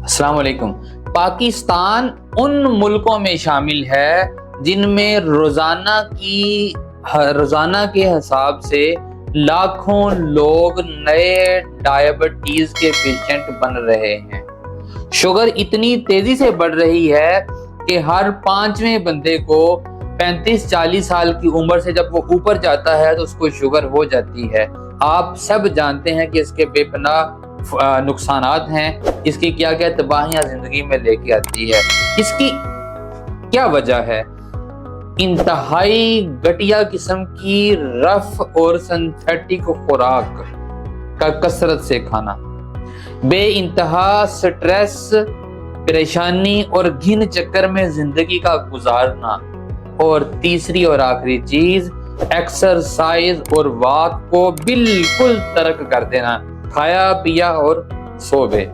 السلام علیکم۔ پاکستان ان ملکوں میں شامل ہے جن میں روزانہ کے حساب سے لاکھوں لوگ نئے ڈائبٹیز کے پیشنٹ بن رہے ہیں۔ شوگر اتنی تیزی سے بڑھ رہی ہے کہ ہر 5ویں بندے کو 35-40 سال کی عمر سے جب وہ اوپر جاتا ہے تو اس کو شوگر ہو جاتی ہے۔ آپ سب جانتے ہیں کہ اس کے بے پناہ نقصانات ہیں، اس کی کیا کیا تباہیاں زندگی میں لے کے آتی ہے۔ اس کی کیا وجہ ہے؟ انتہائی گھٹیا قسم کی رف اور سنتھیٹک خوراک کا کثرت سے کھانا، بے انتہا سٹریس، پریشانی اور گھن چکر میں زندگی کا گزارنا، اور تیسری اور آخری چیز ایکسرسائز اور واک کو بالکل ترک کر دینا، کھایا پیا اور سو گئے۔